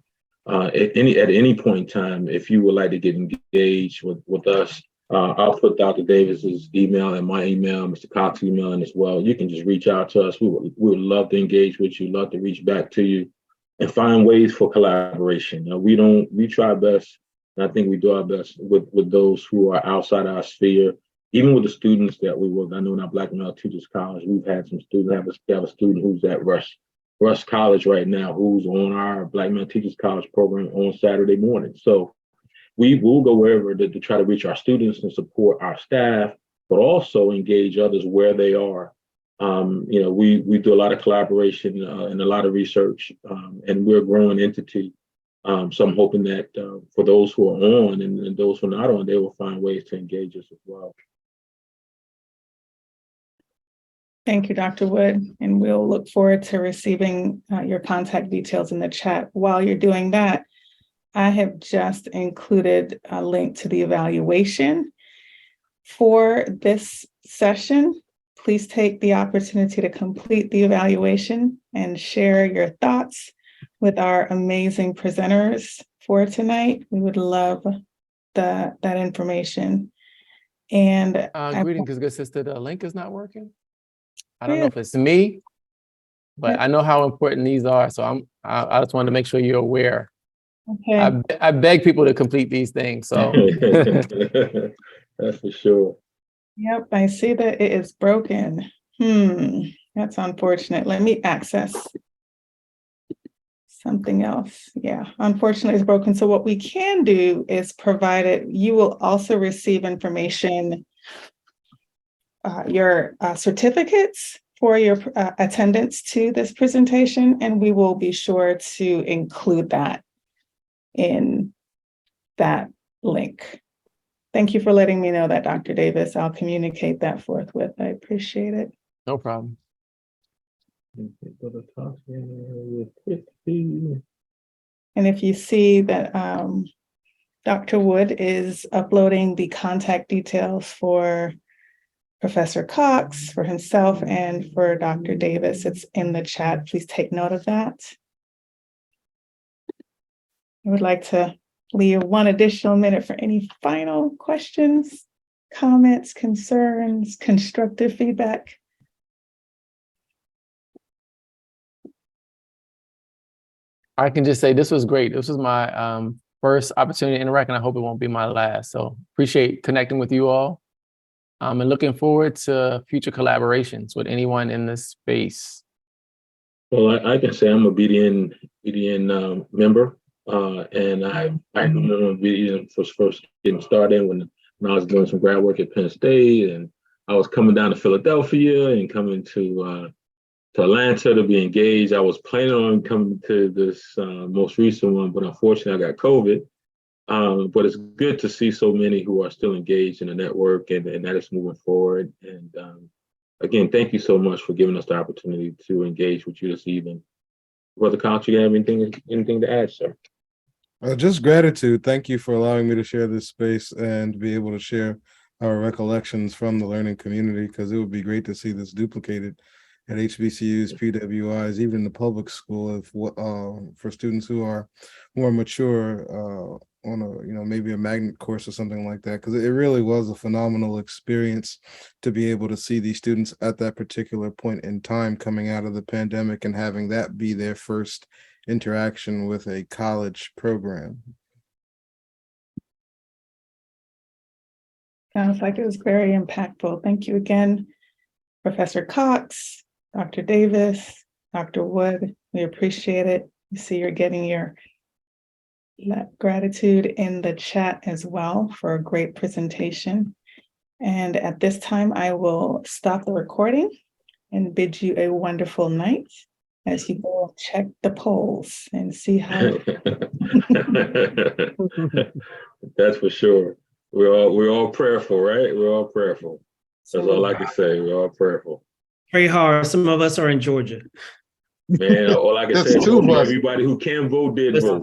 At any point in time, if you would like to get engaged with us, I'll put Dr. Davis's email and my email, Mr. Cox's email in as well. You can just reach out to us. We would love to engage with you, love to reach back to you and find ways for collaboration. We try best, and I think we do our best with those who are outside our sphere, even with the students that we work. I know in our Black Male Teachers College, we've had some students, we have a student who's at Rush College right now, who's on our Black Male Teachers College program on Saturday morning. So we will go wherever to try to reach our students and support our staff, but also engage others where they are. We do a lot of collaboration and a lot of research, and we're a growing entity. So I'm hoping that for those who are on and those who are not on, they will find ways to engage us as well. Thank you, Dr. Wood, and we'll look forward to receiving your contact details in the chat. While you're doing that, I have just included a link to the evaluation for this session. Please take the opportunity to complete the evaluation and share your thoughts with our amazing presenters for tonight. We would love that information. And Greetings, good sister. The link is not working. I don't know if it's me, but I know how important these are. So I just wanted to make sure you're aware. Okay. I beg people to complete these things. So that's for sure. Yep, I see that it is broken. That's unfortunate. Let me access something else. Yeah, unfortunately it's broken. So what we can do is provide it. You will also receive information, your certificates for your attendance to this presentation, and we will be sure to include that in that link. Thank you for letting me know that, Dr. Davis. I'll communicate that forthwith. I appreciate it. no problem. And if you see that Dr. Wood is uploading the contact details for Professor Cox, for himself, and for Dr. Davis, it's in the chat. Please take note of that. I would like to leave one additional minute for any final questions, comments, concerns, constructive feedback. I can just say this was great. This was my first opportunity to interact, and I hope it won't be my last. So appreciate connecting with you all. And looking forward to future collaborations with anyone in this space. Well, I can say I'm a BDN member, and I remember BDN first getting started when I was doing some grad work at Penn State, and I was coming down to Philadelphia and coming to Atlanta to be engaged. I was planning on coming to this most recent one, but unfortunately I got COVID. But it's good to see so many who are still engaged in the network and that is moving forward. And again, thank you so much for giving us the opportunity to engage with you this evening. Brother Cox, you have anything to add, sir? Just gratitude. Thank you for allowing me to share this space and be able to share our recollections from the learning community, because it would be great to see this duplicated at HBCUs, PWIs, even the public school, for students who are more mature on a maybe a magnet course or something like that, because it really was a phenomenal experience to be able to see these students at that particular point in time coming out of the pandemic and having that be their first interaction with a college program. Sounds like it was very impactful. Thank you again, Professor Cox, Dr. Davis, Dr. Wood. We appreciate it. You see you're getting your gratitude in the chat as well for a great presentation. And at this time, I will stop the recording and bid you a wonderful night as you go check the polls and see how. That's for sure. We're all prayerful, right? We're all prayerful. That's all I can say. We're all prayerful. Pray hard. Some of us are in Georgia. Man, all I can say is everybody who can vote did vote.